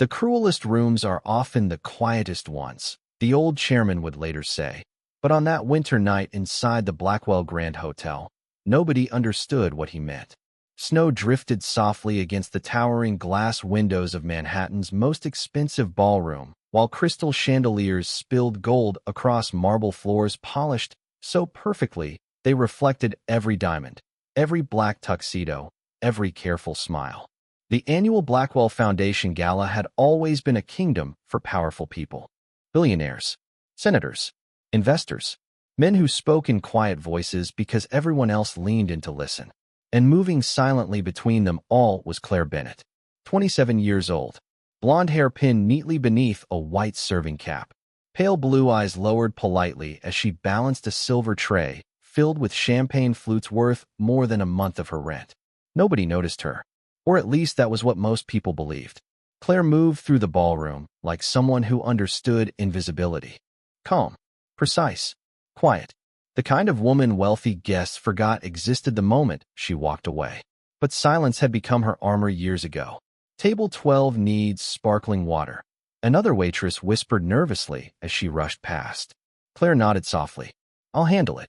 The cruelest rooms are often the quietest ones, the old chairman would later say. But on that winter night inside the Blackwell Grand Hotel, nobody understood what he meant. Snow drifted softly against the towering glass windows of Manhattan's most expensive ballroom, while crystal chandeliers spilled gold across marble floors polished so perfectly they reflected every diamond, every black tuxedo, every careful smile. The annual Blackwell Foundation Gala had always been a kingdom for powerful people. Billionaires, senators, investors, men who spoke in quiet voices because everyone else leaned in to listen. And moving silently between them all was Claire Bennett, 27 years old, blonde hair pinned neatly beneath a white serving cap. Pale blue eyes lowered politely as she balanced a silver tray filled with champagne flutes worth more than a month of her rent. Nobody noticed her, or at least that was what most people believed. Claire moved through the ballroom like someone who understood invisibility. Calm, precise, quiet. The kind of woman wealthy guests forgot existed the moment she walked away. But silence had become her armor years ago. Table 12 needs sparkling water. Another waitress whispered nervously as she rushed past. Claire nodded softly. I'll handle it.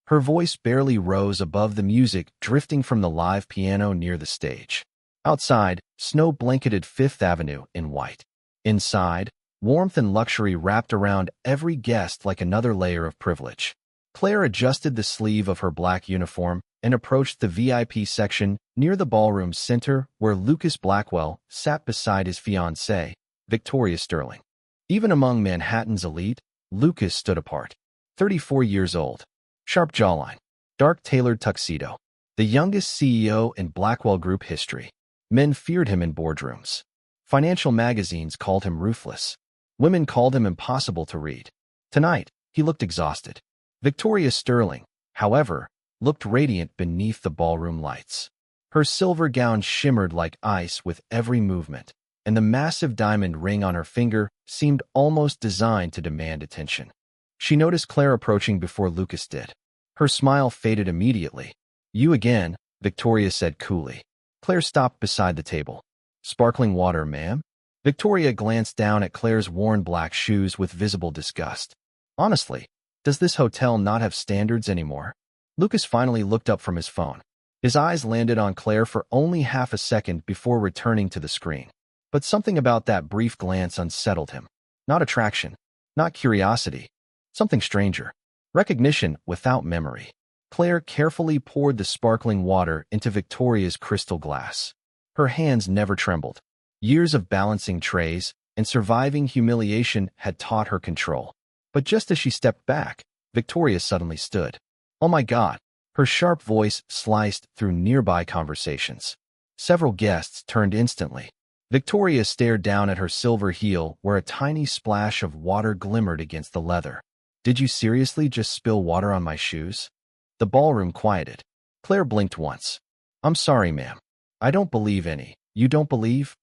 Her voice barely rose above the music drifting from the live piano near the stage. Outside, snow blanketed Fifth Avenue in white. Inside, warmth and luxury wrapped around every guest like another layer of privilege. Claire adjusted the sleeve of her black uniform and approached the VIP section near the ballroom's center where Lucas Blackwell sat beside his fiancée, Victoria Sterling. Even among Manhattan's elite, Lucas stood apart. 34 years old, sharp jawline, dark tailored tuxedo, the youngest CEO in Blackwell Group history. Men feared him in boardrooms. Financial magazines called him ruthless. Women called him impossible to read. Tonight, he looked exhausted. Victoria Sterling, however, looked radiant beneath the ballroom lights. Her silver gown shimmered like ice with every movement, and the massive diamond ring on her finger seemed almost designed to demand attention. She noticed Claire approaching before Lucas did. Her smile faded immediately. You again, Victoria said coolly. Claire stopped beside the table. Sparkling water, ma'am? Victoria glanced down at Claire's worn black shoes with visible disgust. Honestly, does this hotel not have standards anymore? Lucas finally looked up from his phone. His eyes landed on Claire for only half a second before returning to the screen. But something about that brief glance unsettled him. Not attraction, not curiosity, something stranger. Recognition without memory. Claire carefully poured the sparkling water into Victoria's crystal glass. Her hands never trembled. Years of balancing trays and surviving humiliation had taught her control. But just as she stepped back, Victoria suddenly stood. Oh my God! Her sharp voice sliced through nearby conversations. Several guests turned instantly. Victoria stared down at her silver heel where a tiny splash of water glimmered against the leather. Did you seriously just spill water on my shoes? The ballroom quieted. Claire blinked once. I'm sorry, ma'am. I don't believe any. You don't believe?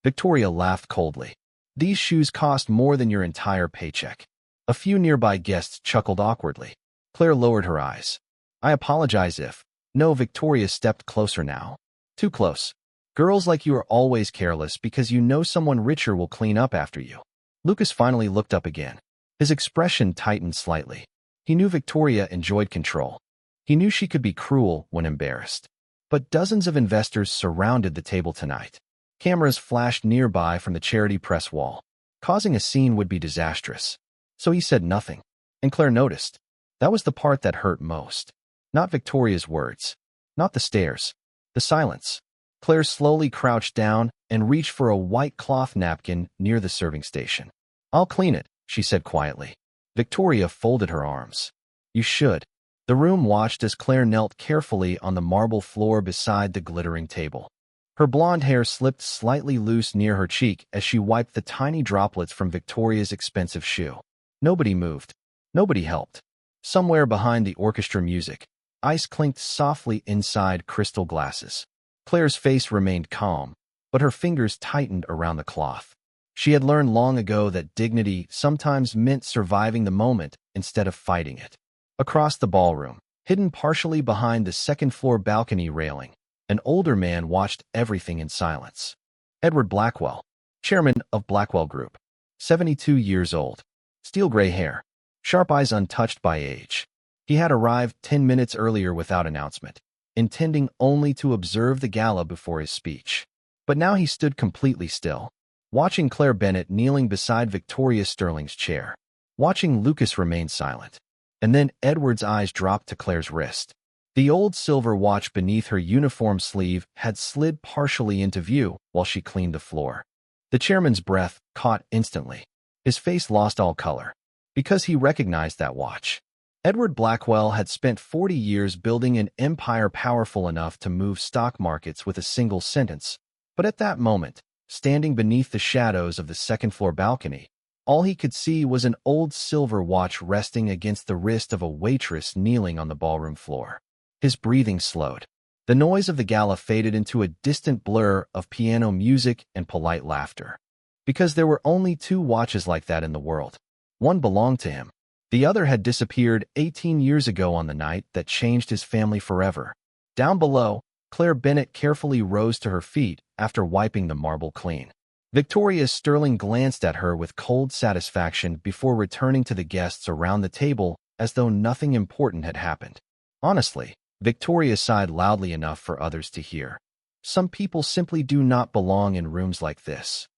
Victoria laughed coldly. These shoes cost more than your entire paycheck. A few nearby guests chuckled awkwardly. Claire lowered her eyes. I apologize if... No, Victoria stepped closer now. Too close. Girls like you are always careless because you know someone richer will clean up after you. Lucas finally looked up again. His expression tightened slightly. He knew Victoria enjoyed control. He knew she could be cruel when embarrassed. But dozens of investors surrounded the table tonight. Cameras flashed nearby from the charity press wall. Causing a scene would be disastrous. So he said nothing. And Claire noticed. That was the part that hurt most. Not Victoria's words. Not the stares. The silence. Claire slowly crouched down and reached for a white cloth napkin near the serving station. I'll clean it, she said quietly. Victoria folded her arms. You should. The room watched as Claire knelt carefully on the marble floor beside the glittering table. Her blonde hair slipped slightly loose near her cheek as she wiped the tiny droplets from Victoria's expensive shoe. Nobody moved. Nobody helped. Somewhere behind the orchestra music, ice clinked softly inside crystal glasses. Claire's face remained calm, but her fingers tightened around the cloth. She had learned long ago that dignity sometimes meant surviving the moment instead of fighting it. Across the ballroom, hidden partially behind the second-floor balcony railing, an older man watched everything in silence. Edward Blackwell, chairman of Blackwell Group, 72 years old, steel gray hair, sharp eyes untouched by age. He had arrived 10 minutes earlier without announcement, intending only to observe the gala before his speech. But now he stood completely still, watching Claire Bennett kneeling beside Victoria Sterling's chair, watching Lucas remain silent. And then Edward's eyes dropped to Claire's wrist. The old silver watch beneath her uniform sleeve had slid partially into view while she cleaned the floor. The chairman's breath caught instantly. His face lost all color, because he recognized that watch. Edward Blackwell had spent 40 years building an empire powerful enough to move stock markets with a single sentence. But at that moment, standing beneath the shadows of the second-floor balcony, all he could see was an old silver watch resting against the wrist of a waitress kneeling on the ballroom floor. His breathing slowed. The noise of the gala faded into a distant blur of piano music and polite laughter. Because there were only two watches like that in the world. One belonged to him. The other had disappeared 18 years ago on the night that changed his family forever. Down below, Claire Bennett carefully rose to her feet after wiping the marble clean. Victoria Sterling glanced at her with cold satisfaction before returning to the guests around the table as though nothing important had happened. Honestly, Victoria sighed loudly enough for others to hear. Some people simply do not belong in rooms like this.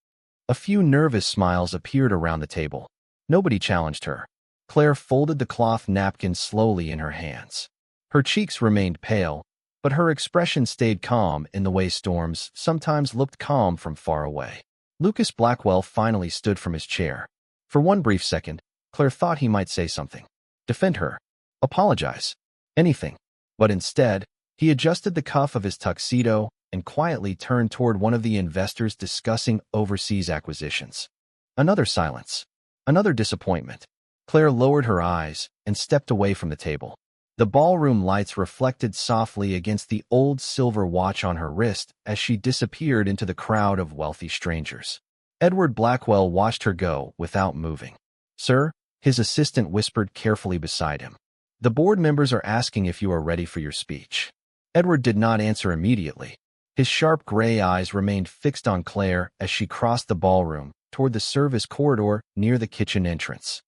A few nervous smiles appeared around the table. Nobody challenged her. Claire folded the cloth napkin slowly in her hands. Her cheeks remained pale, but her expression stayed calm in the way storms sometimes looked calm from far away. Lucas Blackwell finally stood from his chair. For one brief second, Claire thought he might say something. Defend her. Apologize. Anything. But instead, he adjusted the cuff of his tuxedo and quietly turned toward one of the investors discussing overseas acquisitions. Another silence. Another disappointment. Claire lowered her eyes and stepped away from the table. The ballroom lights reflected softly against the old silver watch on her wrist as she disappeared into the crowd of wealthy strangers. Edward Blackwell watched her go without moving. "Sir," his assistant whispered carefully beside him. "The board members are asking if you are ready for your speech." Edward did not answer immediately. His sharp gray eyes remained fixed on Claire as she crossed the ballroom toward the service corridor near the kitchen entrance.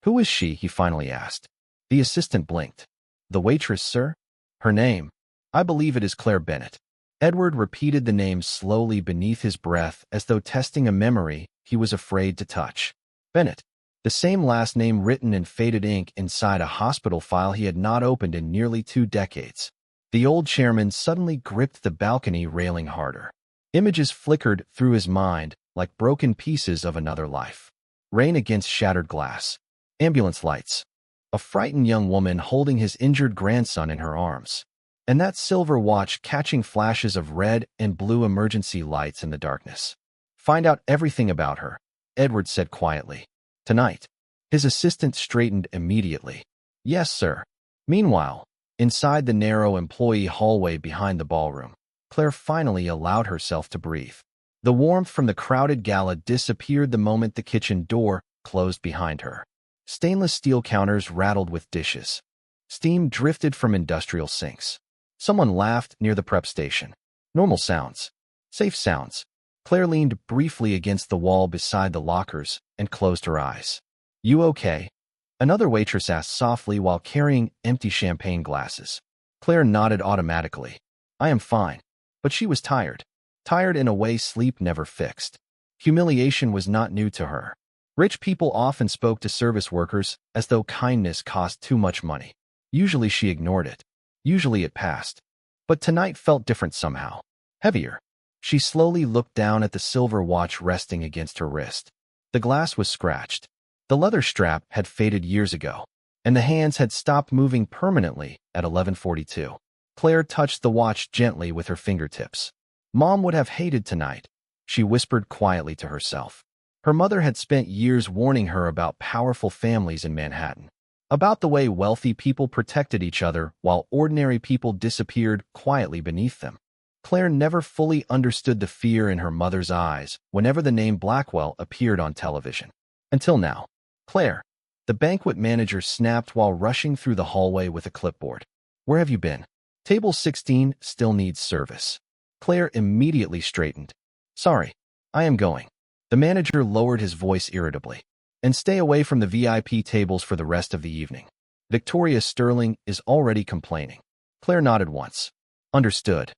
"Who is she?" he finally asked. The assistant blinked. "The waitress, sir? Her name? I believe it is Claire Bennett." Edward repeated the name slowly beneath his breath as though testing a memory he was afraid to touch. Bennett. The same last name written in faded ink inside a hospital file he had not opened in nearly 2 decades. The old chairman suddenly gripped the balcony railing harder. Images flickered through his mind like broken pieces of another life. Rain against shattered glass. Ambulance lights. A frightened young woman holding his injured grandson in her arms. And that silver watch catching flashes of red and blue emergency lights in the darkness. "Find out everything about her," Edward said quietly. "Tonight." His assistant straightened immediately. "Yes, sir." Meanwhile, inside the narrow employee hallway behind the ballroom, Claire finally allowed herself to breathe. The warmth from the crowded gala disappeared the moment the kitchen door closed behind her. Stainless steel counters rattled with dishes. Steam drifted from industrial sinks. Someone laughed near the prep station. Normal sounds. Safe sounds. Claire leaned briefly against the wall beside the lockers and closed her eyes. "You okay?" Another waitress asked softly while carrying empty champagne glasses. Claire nodded automatically. "I am fine." But she was tired. Tired in a way sleep never fixed. Humiliation was not new to her. Rich people often spoke to service workers as though kindness cost too much money. Usually she ignored it. Usually it passed. But tonight felt different somehow. Heavier. She slowly looked down at the silver watch resting against her wrist. The glass was scratched. The leather strap had faded years ago, and the hands had stopped moving permanently at 11:42. Claire touched the watch gently with her fingertips. Mom would have hated tonight, she whispered quietly to herself. Her mother had spent years warning her about powerful families in Manhattan, about the way wealthy people protected each other while ordinary people disappeared quietly beneath them. Claire never fully understood the fear in her mother's eyes whenever the name Blackwell appeared on television. Until now. "Claire," the banquet manager snapped while rushing through the hallway with a clipboard. "Where have you been?" "Table 16 still needs service." Claire immediately straightened. "Sorry, I am going." The manager lowered his voice irritably. And stay away from the VIP tables for the rest of the evening. Victoria Sterling is already complaining. Claire nodded once. Understood.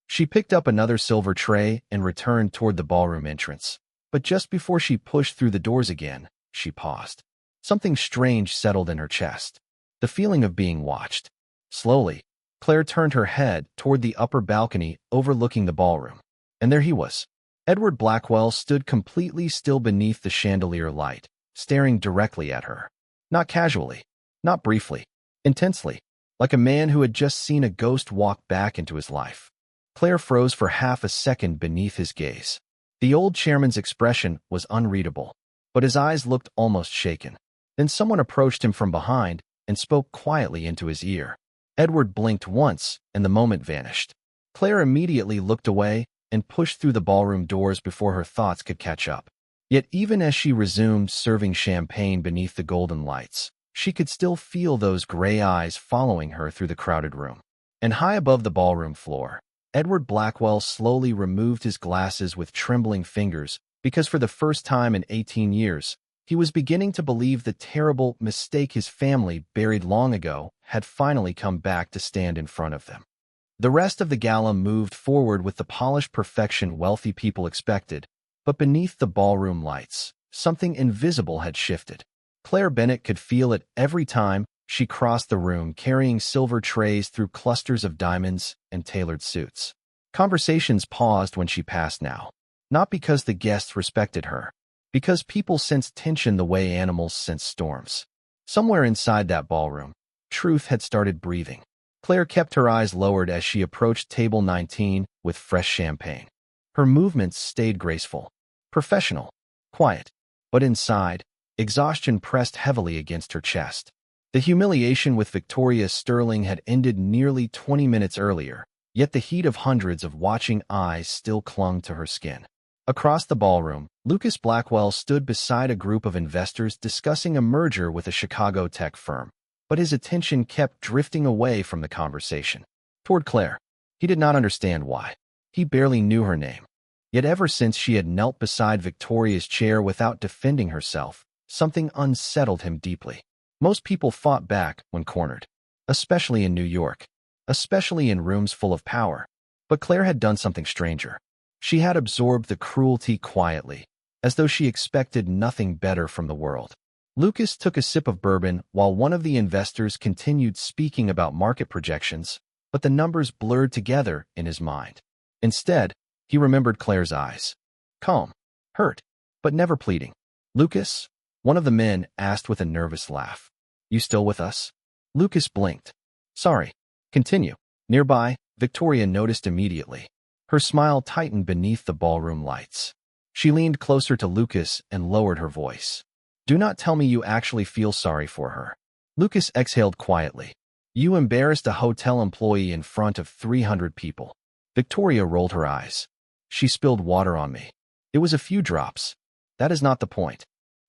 She picked up another silver tray and returned toward the ballroom entrance. But just before she pushed through the doors again, she paused. Something strange settled in her chest. The feeling of being watched. Slowly, Claire turned her head toward the upper balcony overlooking the ballroom. And there he was. Edward Blackwell stood completely still beneath the chandelier light, staring directly at her. Not casually, not briefly, intensely, like a man who had just seen a ghost walk back into his life. Claire froze for half a second beneath his gaze. The old chairman's expression was unreadable, but his eyes looked almost shaken. Then someone approached him from behind and spoke quietly into his ear. Edward blinked once, and the moment vanished. Claire immediately looked away and pushed through the ballroom doors before her thoughts could catch up. Yet even as she resumed serving champagne beneath the golden lights, she could still feel those gray eyes following her through the crowded room. And high above the ballroom floor, Edward Blackwell slowly removed his glasses with trembling fingers because for the first time in 18 years, he was beginning to believe the terrible mistake his family buried long ago had finally come back to stand in front of them. The rest of the gala moved forward with the polished perfection wealthy people expected, but beneath the ballroom lights, something invisible had shifted. Claire Bennett could feel it every time she crossed the room carrying silver trays through clusters of diamonds and tailored suits. Conversations paused when she passed now, not because the guests respected her, because people sensed tension the way animals sense storms. Somewhere inside that ballroom, truth had started breathing. Claire kept her eyes lowered as she approached table 19 with fresh champagne. Her movements stayed graceful, professional, quiet, but inside, exhaustion pressed heavily against her chest. The humiliation with Victoria Sterling had ended nearly 20 minutes earlier, yet the heat of hundreds of watching eyes still clung to her skin. Across the ballroom, Lucas Blackwell stood beside a group of investors discussing a merger with a Chicago tech firm, but his attention kept drifting away from the conversation. Toward Claire. He did not understand why. He barely knew her name. Yet ever since she had knelt beside Victoria's chair without defending herself, something unsettled him deeply. Most people fought back when cornered, especially in New York, especially in rooms full of power. But Claire had done something stranger. She had absorbed the cruelty quietly, as though she expected nothing better from the world. Lucas took a sip of bourbon while one of the investors continued speaking about market projections, but the numbers blurred together in his mind. Instead, he remembered Claire's eyes. Calm, hurt, but never pleading. Lucas? One of the men asked with a nervous laugh. You still with us? Lucas blinked. Sorry. Continue. Nearby, Victoria noticed immediately. Her smile tightened beneath the ballroom lights. She leaned closer to Lucas and lowered her voice. Do not tell me you actually feel sorry for her. Lucas exhaled quietly. You embarrassed a hotel employee in front of 300 people. Victoria rolled her eyes. She spilled water on me. It was a few drops. That is not the point.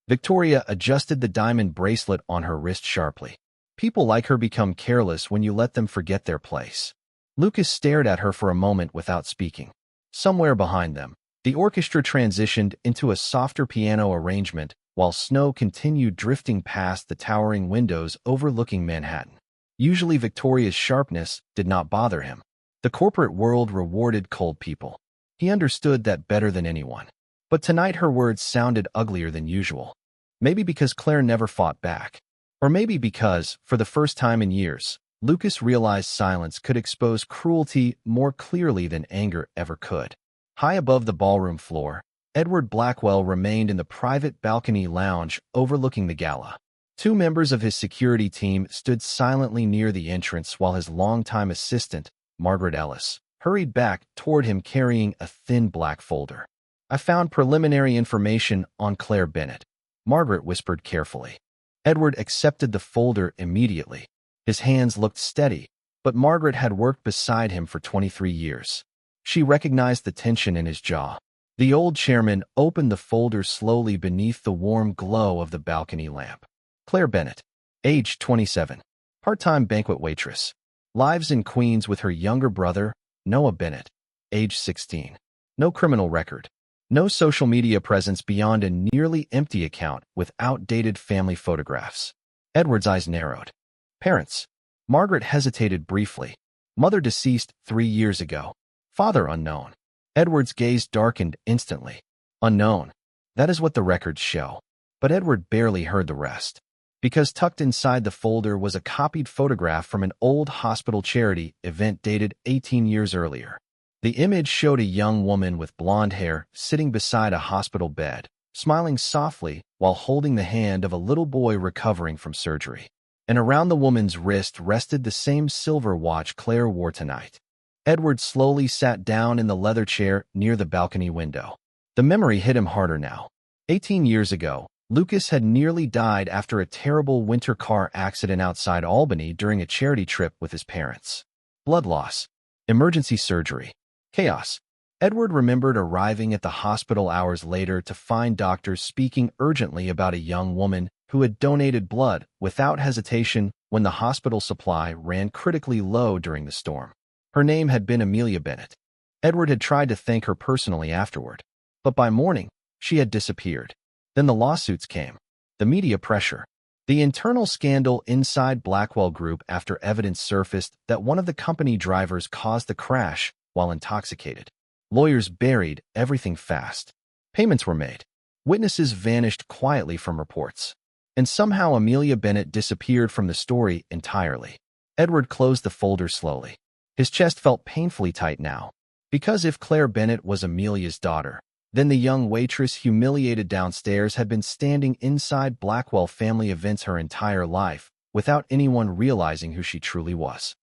Victoria adjusted the diamond bracelet on her wrist sharply. People like her become careless when you let them forget their place. Lucas stared at her for a moment without speaking. Somewhere behind them, the orchestra transitioned into a softer piano arrangement while snow continued drifting past the towering windows overlooking Manhattan. Usually Victoria's sharpness did not bother him. The corporate world rewarded cold people. He understood that better than anyone. But tonight her words sounded uglier than usual. Maybe because Claire never fought back. Or maybe because, for the first time in years, Lucas realized silence could expose cruelty more clearly than anger ever could. High above the ballroom floor, Edward Blackwell remained in the private balcony lounge overlooking the gala. Two members of his security team stood silently near the entrance while his longtime assistant, Margaret Ellis, hurried back toward him carrying a thin black folder. I found preliminary information on Claire Bennett, Margaret whispered carefully. Edward accepted the folder immediately. His hands looked steady, but Margaret had worked beside him for 23 years. She recognized the tension in his jaw. The old chairman opened the folder slowly beneath the warm glow of the balcony lamp. Claire Bennett, age 27, part-time banquet waitress. Lives in Queens with her younger brother, Noah Bennett, age 16. No criminal record. No social media presence beyond a nearly empty account with outdated family photographs. Edward's eyes narrowed. Parents. Margaret hesitated briefly. Mother deceased 3 years ago. Father unknown. Edward's gaze darkened instantly. Unknown. That is what the records show. But Edward barely heard the rest. Because tucked inside the folder was a copied photograph from an old hospital charity event dated 18 years earlier. The image showed a young woman with blonde hair sitting beside a hospital bed, smiling softly while holding the hand of a little boy recovering from surgery. And around the woman's wrist rested the same silver watch Claire wore tonight. Edward slowly sat down in the leather chair near the balcony window. The memory hit him harder now. 18 years ago, Lucas had nearly died after a terrible winter car accident outside Albany during a charity trip with his parents. Blood loss. Emergency surgery. Chaos. Edward remembered arriving at the hospital hours later to find doctors speaking urgently about a young woman who had donated blood without hesitation when the hospital supply ran critically low during the storm. Her name had been Amelia Bennett. Edward had tried to thank her personally afterward, but by morning, she had disappeared. Then the lawsuits came. The media pressure. The internal scandal inside Blackwell Group after evidence surfaced that one of the company drivers caused the crash while intoxicated. Lawyers buried everything fast. Payments were made. Witnesses vanished quietly from reports. And somehow Amelia Bennett disappeared from the story entirely. Edward closed the folder slowly. His chest felt painfully tight now. Because if Claire Bennett was Amelia's daughter, then the young waitress humiliated downstairs had been standing inside Blackwell family events her entire life, without anyone realizing who she truly was.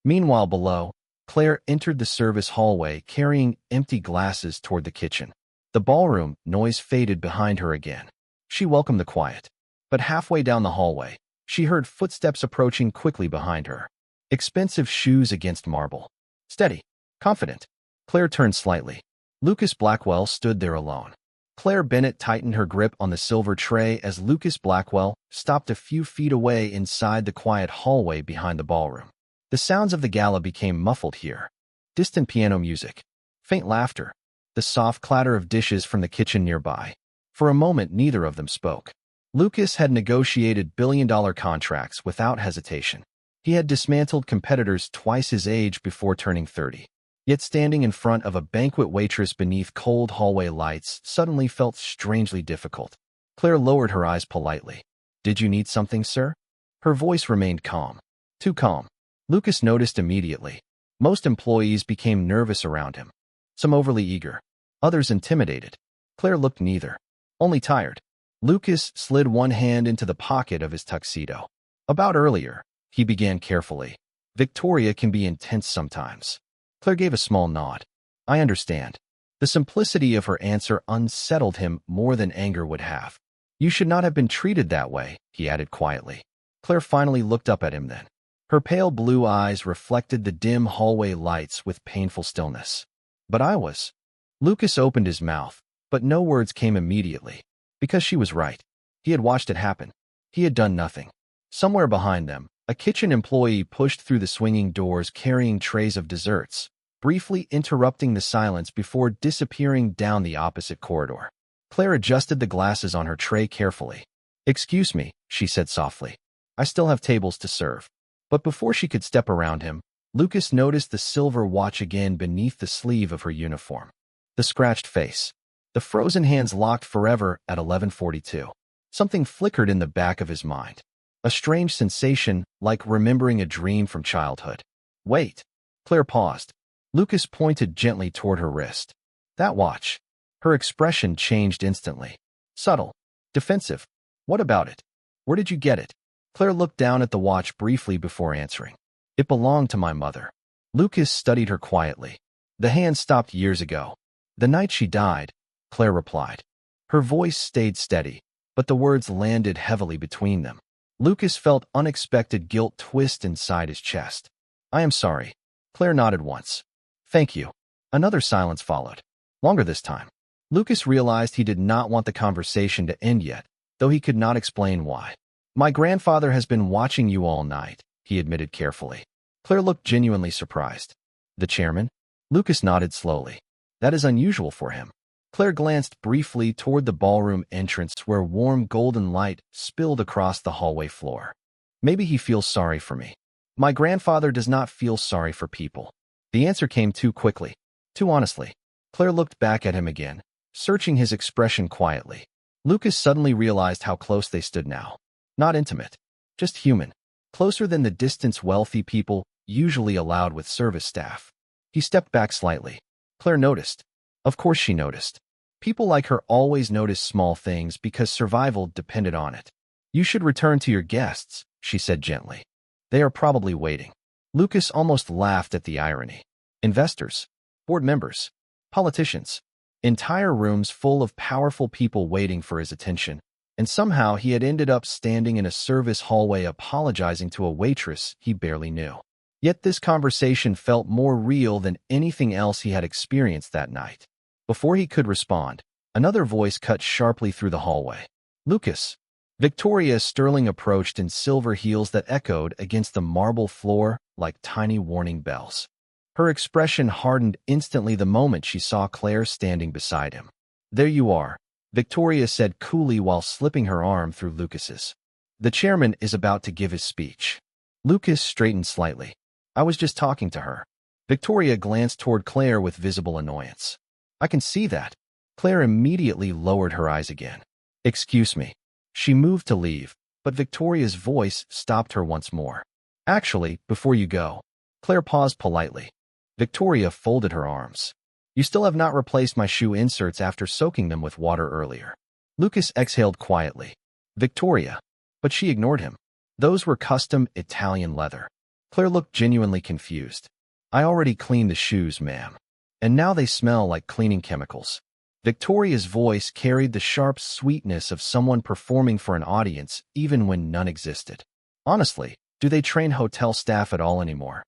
Meanwhile below, Claire entered the service hallway carrying empty glasses toward the kitchen. The ballroom noise faded behind her again. She welcomed the quiet. But halfway down the hallway, she heard footsteps approaching quickly behind her. Expensive shoes against marble. Steady. Confident. Claire turned slightly. Lucas Blackwell stood there alone. Claire Bennett tightened her grip on the silver tray as Lucas Blackwell stopped a few feet away inside the quiet hallway behind the ballroom. The sounds of the gala became muffled here. Distant piano music. Faint laughter. The soft clatter of dishes from the kitchen nearby. For a moment, neither of them spoke. Lucas had negotiated billion-dollar contracts without hesitation. He had dismantled competitors twice his age before turning 30. Yet standing in front of a banquet waitress beneath cold hallway lights suddenly felt strangely difficult. Claire lowered her eyes politely. "Did you need something, sir?" Her voice remained calm. Too calm. Lucas noticed immediately. Most employees became nervous around him. Some overly eager. Others intimidated. Claire looked neither. Only tired. Lucas slid one hand into the pocket of his tuxedo. "About earlier," he began carefully. "Victoria can be intense sometimes." Claire gave a small nod. "I understand." The simplicity of her answer unsettled him more than anger would have. "You should not have been treated that way," he added quietly. Claire finally looked up at him then. Her pale blue eyes reflected the dim hallway lights with painful stillness. "But I was." Lucas opened his mouth, but no words came immediately. Because she was right. He had watched it happen. He had done nothing. Somewhere behind them, a kitchen employee pushed through the swinging doors carrying trays of desserts, briefly interrupting the silence before disappearing down the opposite corridor. Claire adjusted the glasses on her tray carefully. "Excuse me," she said softly. "I still have tables to serve." But before she could step around him, Lucas noticed the silver watch again beneath the sleeve of her uniform. The scratched face. The frozen hands locked forever at 11:42. Something flickered in the back of his mind. A strange sensation, like remembering a dream from childhood. "Wait." Claire paused. Lucas pointed gently toward her wrist. "That watch." Her expression changed instantly. Subtle. Defensive. "What about it? Where did you get it?" Claire looked down at the watch briefly before answering. "It belonged to my mother." Lucas studied her quietly. "The hand stopped years ago. The night she died," Claire replied. Her voice stayed steady, but the words landed heavily between them. Lucas felt unexpected guilt twist inside his chest. "I am sorry." Claire nodded once. "Thank you." Another silence followed. Longer this time. Lucas realized he did not want the conversation to end yet, though he could not explain why. "My grandfather has been watching you all night," he admitted carefully. Claire looked genuinely surprised. "The chairman?" Lucas nodded slowly. "That is unusual for him." Claire glanced briefly toward the ballroom entrance where warm golden light spilled across the hallway floor. Maybe he feels sorry for me. My grandfather does not feel sorry for people. The answer came too quickly, too honestly. Claire looked back at him again, searching his expression quietly. Lucas suddenly realized how close they stood now. Not intimate, just human. Closer than the distance wealthy people usually allowed with service staff. He stepped back slightly. Claire noticed. Of course she noticed. People like her always notice small things because survival depended on it. You should return to your guests, she said gently. They are probably waiting. Lucas almost laughed at the irony. Investors, board members, politicians, entire rooms full of powerful people waiting for his attention, and somehow he had ended up standing in a service hallway apologizing to a waitress he barely knew. Yet this conversation felt more real than anything else he had experienced that night. Before he could respond, another voice cut sharply through the hallway. Lucas. Victoria Sterling approached in silver heels that echoed against the marble floor like tiny warning bells. Her expression hardened instantly the moment she saw Claire standing beside him. There you are, Victoria said coolly while slipping her arm through Lucas's. The chairman is about to give his speech. Lucas straightened slightly. I was just talking to her. Victoria glanced toward Claire with visible annoyance. I can see that. Claire immediately lowered her eyes again. Excuse me. She moved to leave, but Victoria's voice stopped her once more. Actually, before you go. Claire paused politely. Victoria folded her arms. You still have not replaced my shoe inserts after soaking them with water earlier. Lucas exhaled quietly. Victoria. But she ignored him. Those were custom Italian leather. Claire looked genuinely confused. I already cleaned the shoes, ma'am. And now they smell like cleaning chemicals. Victoria's voice carried the sharp sweetness of someone performing for an audience even when none existed. Honestly, do they train hotel staff at all anymore?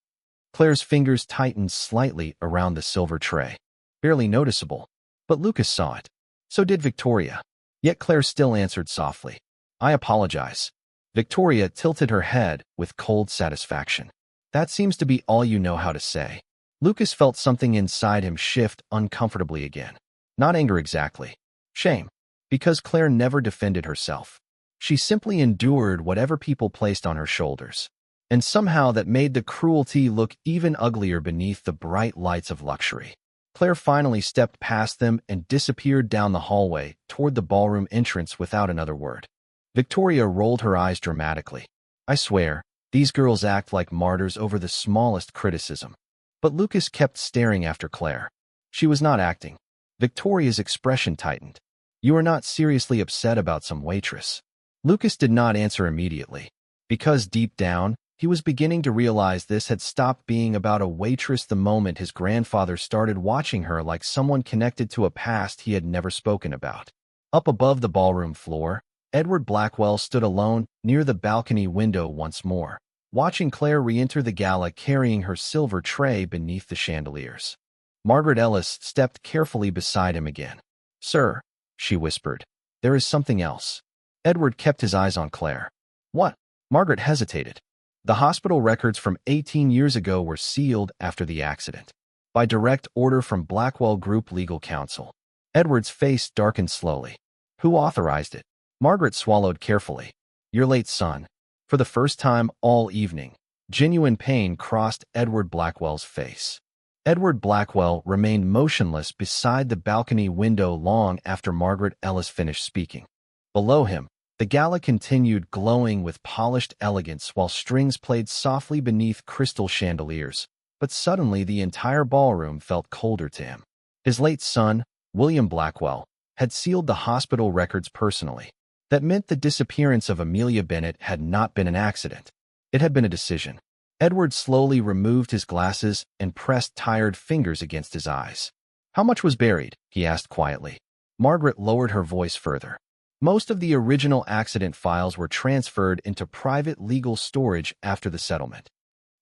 Claire's fingers tightened slightly around the silver tray. Barely noticeable, but Lucas saw it. So did Victoria. Yet Claire still answered softly. I apologize. Victoria tilted her head with cold satisfaction. That seems to be all you know how to say. Lucas felt something inside him shift uncomfortably again. Not anger exactly. Shame. Because Claire never defended herself. She simply endured whatever people placed on her shoulders. And somehow that made the cruelty look even uglier beneath the bright lights of luxury. Claire finally stepped past them and disappeared down the hallway toward the ballroom entrance without another word. Victoria rolled her eyes dramatically. I swear, these girls act like martyrs over the smallest criticism. But Lucas kept staring after Claire. She was not acting. Victoria's expression tightened. You are not seriously upset about some waitress. Lucas did not answer immediately. Because deep down, he was beginning to realize this had stopped being about a waitress the moment his grandfather started watching her like someone connected to a past he had never spoken about. Up above the ballroom floor, Edward Blackwell stood alone near the balcony window once more, watching Claire re-enter the gala carrying her silver tray beneath the chandeliers. Margaret Ellis stepped carefully beside him again. Sir, she whispered, there is something else. Edward kept his eyes on Claire. What? Margaret hesitated. The hospital records from 18 years ago were sealed after the accident. By direct order from Blackwell Group Legal Counsel. Edward's face darkened slowly. Who authorized it? Margaret swallowed carefully. Your late son. For the first time all evening, genuine pain crossed Edward Blackwell's face. Edward Blackwell remained motionless beside the balcony window long after Margaret Ellis finished speaking. Below him, the gala continued glowing with polished elegance while strings played softly beneath crystal chandeliers, but suddenly the entire ballroom felt colder to him. His late son, William Blackwell, had sealed the hospital records personally. That meant the disappearance of Amelia Bennett had not been an accident. It had been a decision. Edward slowly removed his glasses and pressed tired fingers against his eyes. How much was buried? He asked quietly. Margaret lowered her voice further. Most of the original accident files were transferred into private legal storage after the settlement.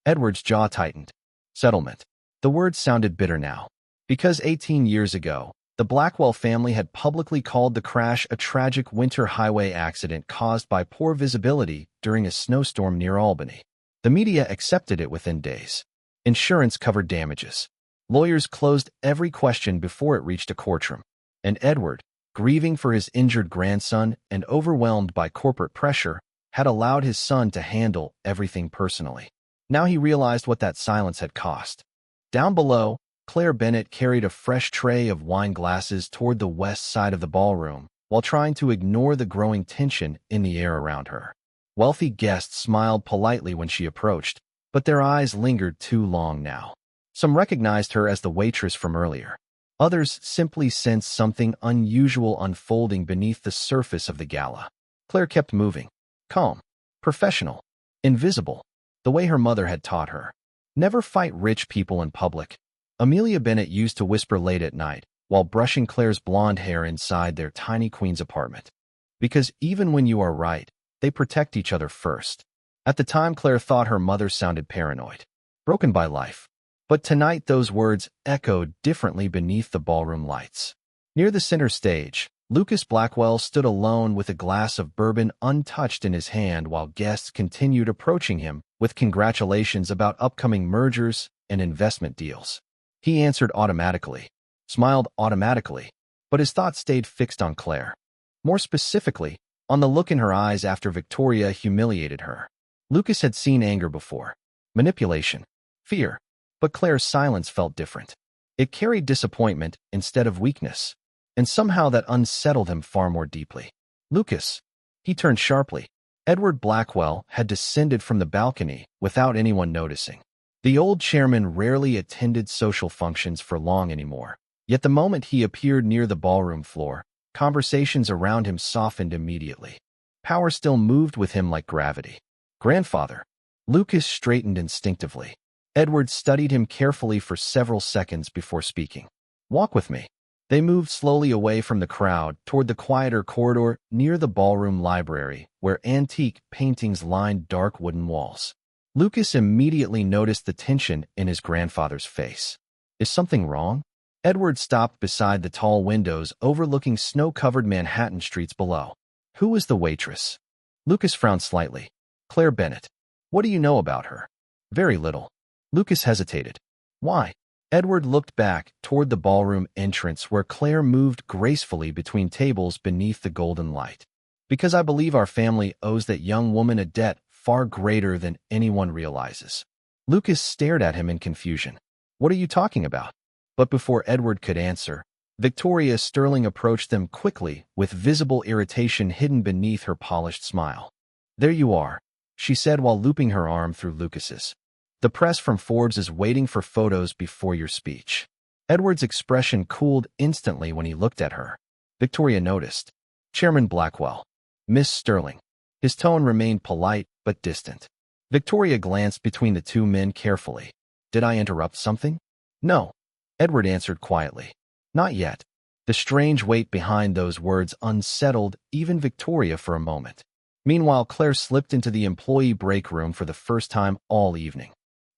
Edward's jaw tightened. Settlement. The word sounded bitter now. Because 18 years ago, the Blackwell family had publicly called the crash a tragic winter highway accident caused by poor visibility during a snowstorm near Albany. The media accepted it within days. Insurance covered damages. Lawyers closed every question before it reached a courtroom. And Edward, grieving for his injured grandson and overwhelmed by corporate pressure, had allowed his son to handle everything personally. Now he realized what that silence had cost. Down below, Claire Bennett carried a fresh tray of wine glasses toward the west side of the ballroom, while trying to ignore the growing tension in the air around her. Wealthy guests smiled politely when she approached, but their eyes lingered too long now. Some recognized her as the waitress from earlier. Others simply sensed something unusual unfolding beneath the surface of the gala. Claire kept moving. Calm, professional, invisible, the way her mother had taught her. Never fight rich people in public. Amelia Bennett used to whisper late at night, while brushing Claire's blonde hair inside their tiny queen's apartment. Because even when you are right, they protect each other first. At the time, Claire thought her mother sounded paranoid, broken by life. But tonight those words echoed differently beneath the ballroom lights. Near the center stage, Lucas Blackwell stood alone with a glass of bourbon untouched in his hand while guests continued approaching him with congratulations about upcoming mergers and investment deals. He answered automatically, smiled automatically, but his thoughts stayed fixed on Claire. More specifically, on the look in her eyes after Victoria humiliated her. Lucas had seen anger before, manipulation, fear, but Claire's silence felt different. It carried disappointment instead of weakness, and somehow that unsettled him far more deeply. Lucas. He turned sharply. Edward Blackwell had descended from the balcony without anyone noticing. The old chairman rarely attended social functions for long anymore, yet the moment he appeared near the ballroom floor, conversations around him softened immediately. Power still moved with him like gravity. Grandfather. Lucas straightened instinctively. Edward studied him carefully for several seconds before speaking. Walk with me. They moved slowly away from the crowd toward the quieter corridor near the ballroom library, where antique paintings lined dark wooden walls. Lucas immediately noticed the tension in his grandfather's face. Is something wrong? Edward stopped beside the tall windows overlooking snow-covered Manhattan streets below. Who was the waitress? Lucas frowned slightly. Claire Bennett. What do you know about her? Very little. Lucas hesitated. Why? Edward looked back toward the ballroom entrance where Claire moved gracefully between tables beneath the golden light. Because I believe our family owes that young woman a debt far greater than anyone realizes. Lucas stared at him in confusion. What are you talking about? But before Edward could answer, Victoria Sterling approached them quickly with visible irritation hidden beneath her polished smile. There you are, she said while looping her arm through Lucas's. The press from Forbes is waiting for photos before your speech. Edward's expression cooled instantly when he looked at her. Victoria noticed. Chairman Blackwell. Miss Sterling. His tone remained polite but distant. Victoria glanced between the two men carefully. Did I interrupt something? No. Edward answered quietly. Not yet. The strange weight behind those words unsettled even Victoria for a moment. Meanwhile, Claire slipped into the employee break room for the first time all evening.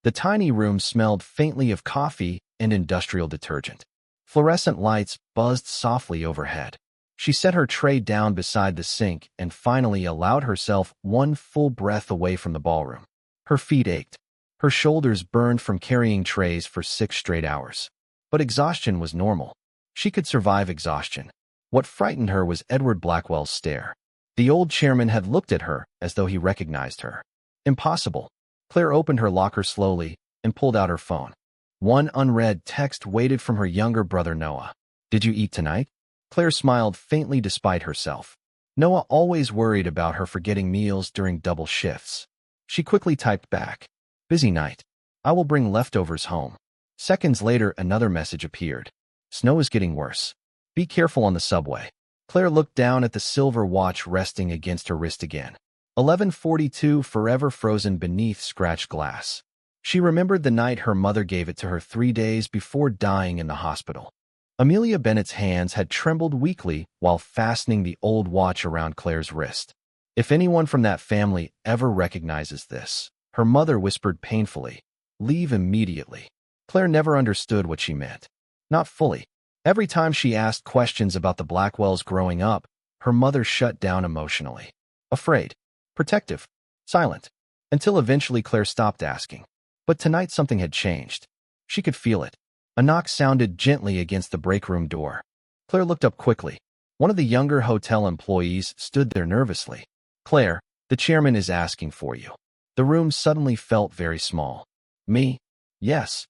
The tiny room smelled faintly of coffee and industrial detergent. Fluorescent lights buzzed softly overhead. She set her tray down beside the sink and finally allowed herself one full breath away from the ballroom. Her feet ached. Her shoulders burned from carrying trays for 6 straight hours. But exhaustion was normal. She could survive exhaustion. What frightened her was Edward Blackwell's stare. The old chairman had looked at her as though he recognized her. Impossible. Claire opened her locker slowly and pulled out her phone. One unread text waited from her younger brother Noah. Did you eat tonight? Claire smiled faintly despite herself. Noah always worried about her forgetting meals during double shifts. She quickly typed back. Busy night. I will bring leftovers home. Seconds later, another message appeared. Snow is getting worse. Be careful on the subway. Claire looked down at the silver watch resting against her wrist again. 11:42, forever frozen beneath scratched glass. She remembered the night her mother gave it to her 3 days before dying in the hospital. Amelia Bennett's hands had trembled weakly while fastening the old watch around Claire's wrist. If anyone from that family ever recognizes this, her mother whispered painfully, leave immediately. Claire never understood what she meant. Not fully. Every time she asked questions about the Blackwells growing up, her mother shut down emotionally. Afraid. Protective. Silent. Until eventually Claire stopped asking. But tonight something had changed. She could feel it. A knock sounded gently against the break room door. Claire looked up quickly. One of the younger hotel employees stood there nervously. Claire, the chairman is asking for you. The room suddenly felt very small. Me? Yes.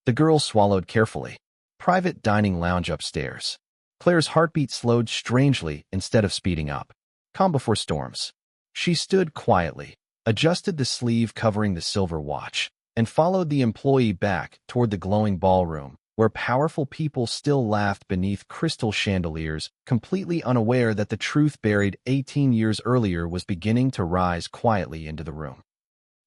The girl swallowed carefully. Private dining lounge upstairs. Claire's heartbeat slowed strangely instead of speeding up. Calm before storms. She stood quietly, adjusted the sleeve covering the silver watch, and followed the employee back toward the glowing ballroom, where powerful people still laughed beneath crystal chandeliers, completely unaware that the truth buried 18 years earlier was beginning to rise quietly into the room.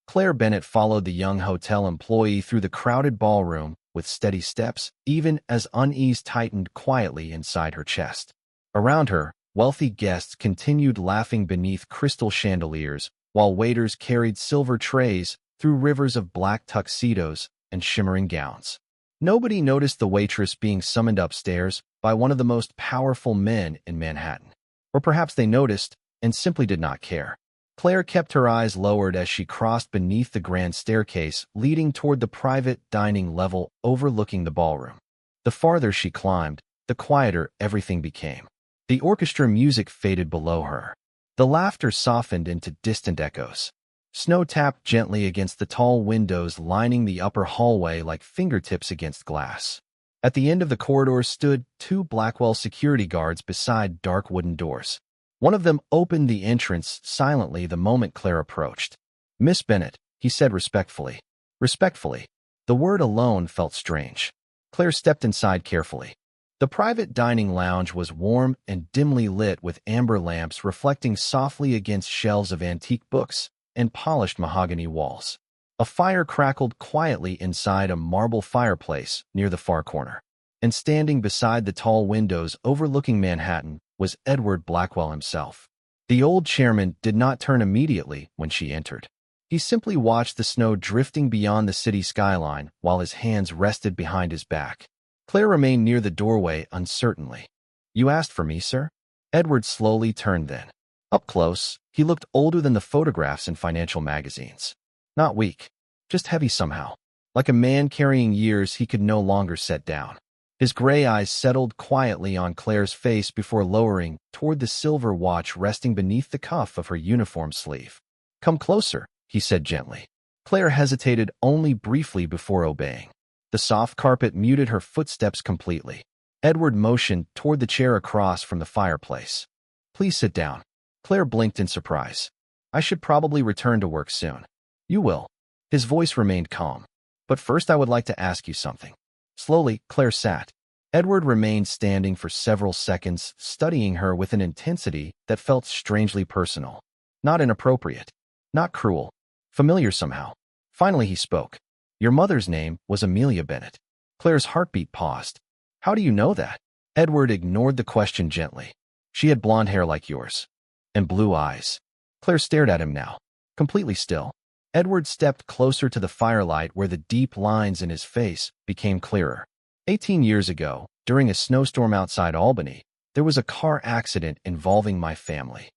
Claire Bennett followed the young hotel employee through the crowded ballroom with steady steps, even as unease tightened quietly inside her chest. Around her, wealthy guests continued laughing beneath crystal chandeliers, while waiters carried silver trays through rivers of black tuxedos and shimmering gowns. Nobody noticed the waitress being summoned upstairs by one of the most powerful men in Manhattan. Or perhaps they noticed and simply did not care. Claire kept her eyes lowered as she crossed beneath the grand staircase leading toward the private dining level overlooking the ballroom. The farther she climbed, the quieter everything became. The orchestra music faded below her. The laughter softened into distant echoes. Snow tapped gently against the tall windows lining the upper hallway like fingertips against glass. At the end of the corridor stood two Blackwell security guards beside dark wooden doors. One of them opened the entrance silently the moment Claire approached. "Miss Bennett," he said respectfully. Respectfully. The word alone felt strange. Claire stepped inside carefully. The private dining lounge was warm and dimly lit with amber lamps reflecting softly against shelves of antique books and polished mahogany walls. A fire crackled quietly inside a marble fireplace near the far corner. And standing beside the tall windows overlooking Manhattan was Edward Blackwell himself. The old chairman did not turn immediately when she entered. He simply watched the snow drifting beyond the city skyline while his hands rested behind his back. Claire remained near the doorway uncertainly. "You asked for me, sir?" Edward slowly turned then. Up close, he looked older than the photographs in financial magazines. Not weak, just heavy somehow, like a man carrying years he could no longer set down. His gray eyes settled quietly on Claire's face before lowering toward the silver watch resting beneath the cuff of her uniform sleeve. "Come closer," he said gently. Claire hesitated only briefly before obeying. The soft carpet muted her footsteps completely. Edward motioned toward the chair across from the fireplace. "Please sit down." Claire blinked in surprise. "I should probably return to work soon." "You will." His voice remained calm. "But first I would like to ask you something." Slowly, Claire sat. Edward remained standing for several seconds, studying her with an intensity that felt strangely personal. Not inappropriate. Not cruel. Familiar somehow. Finally he spoke. "Your mother's name was Amelia Bennett." Claire's heartbeat paused. "How do you know that?" Edward ignored the question gently. "She had blonde hair like yours. And blue eyes." Claire stared at him now, completely still. Edward stepped closer to the firelight where the deep lines in his face became clearer. 18 years ago, during a snowstorm outside Albany, there was a car accident involving my family.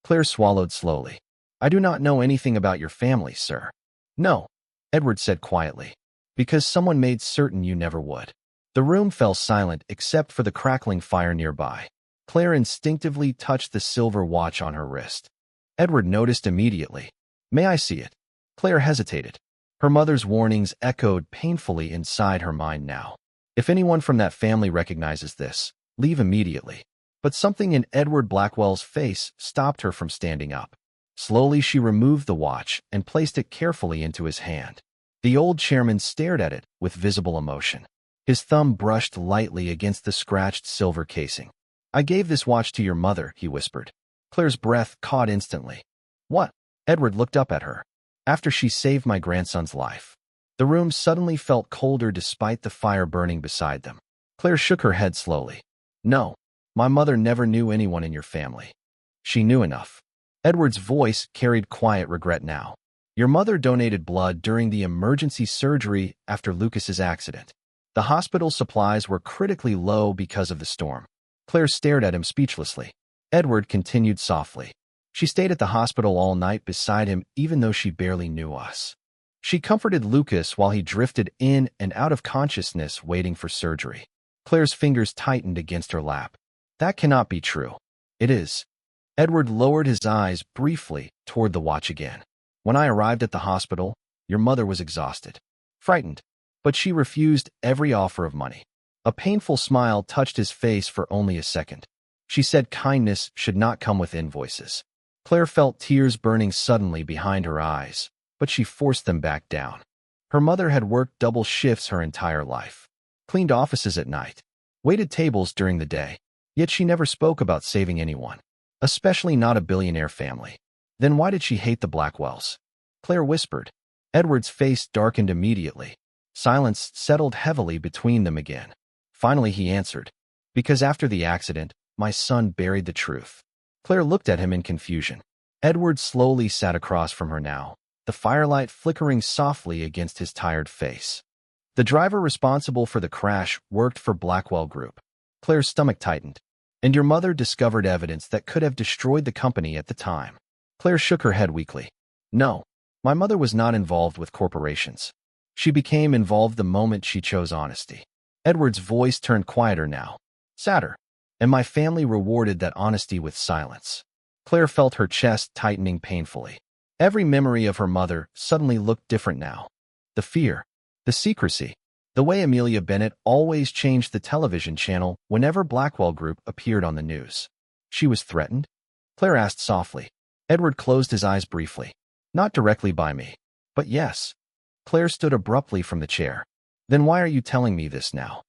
Claire swallowed slowly. "I do not know anything about your family, sir." "No," Edward said quietly, "because someone made certain you never would." The room fell silent except for the crackling fire nearby. Claire instinctively touched the silver watch on her wrist. Edward noticed immediately. "May I see it?" Claire hesitated. Her mother's warnings echoed painfully inside her mind now. If anyone from that family recognizes this, leave immediately. But something in Edward Blackwell's face stopped her from standing up. Slowly she removed the watch and placed it carefully into his hand. The old chairman stared at it with visible emotion. His thumb brushed lightly against the scratched silver casing. "I gave this watch to your mother," he whispered. Claire's breath caught instantly. "What?" Edward looked up at her. "After she saved my grandson's life." The room suddenly felt colder despite the fire burning beside them. Claire shook her head slowly. "No, my mother never knew anyone in your family. She knew enough." Edward's voice carried quiet regret now. "Your mother donated blood during the emergency surgery after Lucas's accident. The hospital supplies were critically low because of the storm." Claire stared at him speechlessly. Edward continued softly. "She stayed at the hospital all night beside him even though she barely knew us. She comforted Lucas while he drifted in and out of consciousness waiting for surgery." Claire's fingers tightened against her lap. That cannot be true. It is. Edward lowered his eyes briefly toward the watch again. When I arrived at the hospital, your mother was exhausted, frightened, but she refused every offer of money. A painful smile touched his face for only a second. She said kindness should not come with invoices. Claire felt tears burning suddenly behind her eyes, but she forced them back down. Her mother had worked double shifts her entire life, cleaned offices at night, waited tables during the day, yet she never spoke about saving anyone, especially not a billionaire family. Then why did she hate the Blackwells? Claire whispered. Edward's face darkened immediately. Silence settled heavily between them again. Finally he answered, because after the accident, my son buried the truth. Claire looked at him in confusion. Edward slowly sat across from her now, the firelight flickering softly against his tired face. The driver responsible for the crash worked for Blackwell Group. Claire's stomach tightened. And your mother discovered evidence that could have destroyed the company at the time. Claire shook her head weakly. No, my mother was not involved with corporations. She became involved the moment she chose honesty. Edward's voice turned quieter now, sadder, and my family rewarded that honesty with silence. Claire felt her chest tightening painfully. Every memory of her mother suddenly looked different now. The fear, the secrecy, the way Amelia Bennett always changed the television channel whenever Blackwell Group appeared on the news. She was threatened? Claire asked softly. Edward closed his eyes briefly. Not directly by me, but yes. Claire stood abruptly from the chair. Then why are you telling me this now?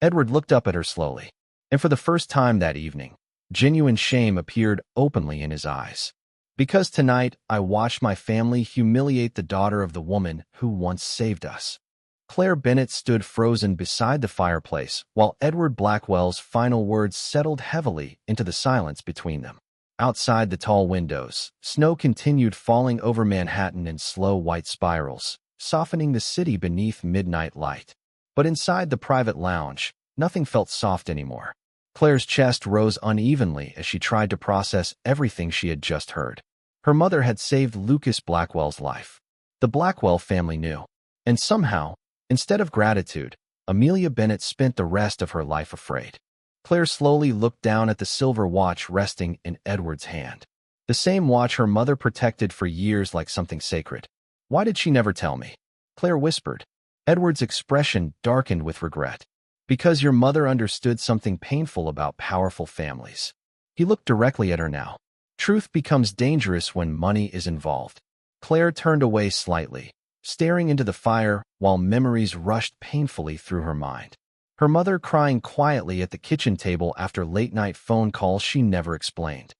Edward looked up at her slowly, and for the first time that evening, genuine shame appeared openly in his eyes. Because tonight I watched my family humiliate the daughter of the woman who once saved us. Claire Bennett stood frozen beside the fireplace while Edward Blackwell's final words settled heavily into the silence between them. Outside the tall windows, snow continued falling over Manhattan in slow white spirals, softening the city beneath midnight light. But inside the private lounge, nothing felt soft anymore. Claire's chest rose unevenly as she tried to process everything she had just heard. Her mother had saved Lucas Blackwell's life. The Blackwell family knew. And somehow, instead of gratitude, Amelia Bennett spent the rest of her life afraid. Claire slowly looked down at the silver watch resting in Edward's hand. The same watch her mother protected for years like something sacred. Why did she never tell me? Claire whispered. Edward's expression darkened with regret. Because your mother understood something painful about powerful families. He looked directly at her now. Truth becomes dangerous when money is involved. Claire turned away slightly, staring into the fire while memories rushed painfully through her mind. Her mother crying quietly at the kitchen table after late-night phone calls she never explained.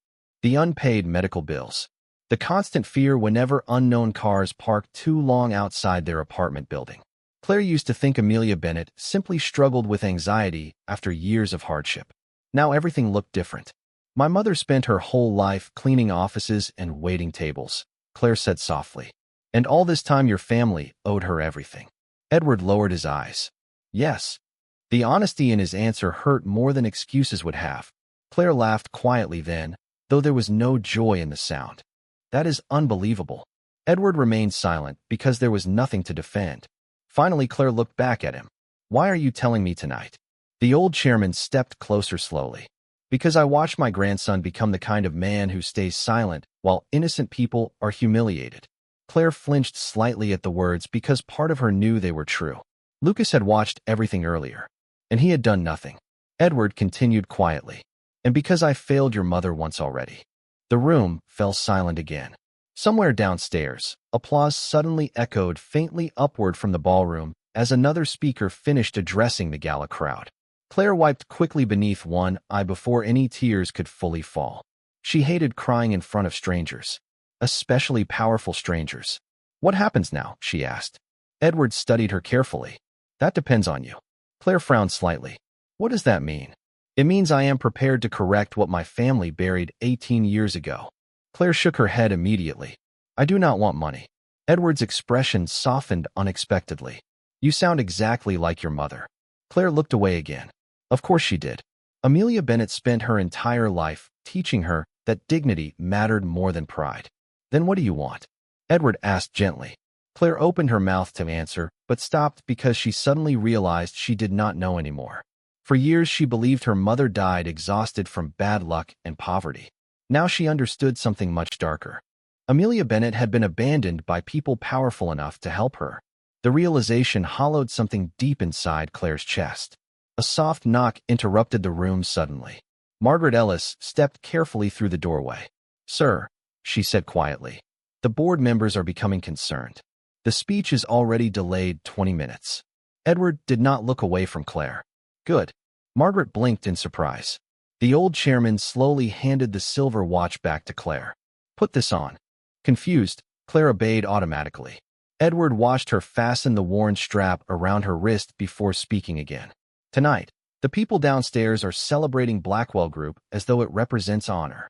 The unpaid medical bills. The constant fear whenever unknown cars parked too long outside their apartment building. Claire used to think Amelia Bennett simply struggled with anxiety after years of hardship. Now everything looked different. My mother spent her whole life cleaning offices and waiting tables, Claire said softly. And all this time your family owed her everything. Edward lowered his eyes. Yes. The honesty in his answer hurt more than excuses would have. Claire laughed quietly then, though there was no joy in the sound. That is unbelievable. Edward remained silent because there was nothing to defend. Finally, Claire looked back at him. Why are you telling me tonight? The old chairman stepped closer slowly. Because I watched my grandson become the kind of man who stays silent while innocent people are humiliated. Claire flinched slightly at the words because part of her knew they were true. Lucas had watched everything earlier, and he had done nothing. Edward continued quietly. And because I failed your mother once already. The room fell silent again. Somewhere downstairs, applause suddenly echoed faintly upward from the ballroom as another speaker finished addressing the gala crowd. Claire wiped quickly beneath one eye before any tears could fully fall. She hated crying in front of strangers, especially powerful strangers. What happens now? She asked. Edward studied her carefully. That depends on you. Claire frowned slightly. What does that mean? It means I am prepared to correct what my family buried 18 years ago. Claire shook her head immediately. I do not want money. Edward's expression softened unexpectedly. You sound exactly like your mother. Claire looked away again. Of course she did. Amelia Bennett spent her entire life teaching her that dignity mattered more than pride. Then what do you want? Edward asked gently. Claire opened her mouth to answer, but stopped because she suddenly realized she did not know anymore. For years, she believed her mother died exhausted from bad luck and poverty. Now she understood something much darker. Amelia Bennett had been abandoned by people powerful enough to help her. The realization hollowed something deep inside Claire's chest. A soft knock interrupted the room suddenly. Margaret Ellis stepped carefully through the doorway. "Sir," she said quietly, "the board members are becoming concerned. The speech is already delayed 20 minutes. Edward did not look away from Claire. "Good." Margaret blinked in surprise. The old chairman slowly handed the silver watch back to Claire. "Put this on." Confused, Claire obeyed automatically. Edward watched her fasten the worn strap around her wrist before speaking again. "Tonight, the people downstairs are celebrating Blackwell Group as though it represents honor."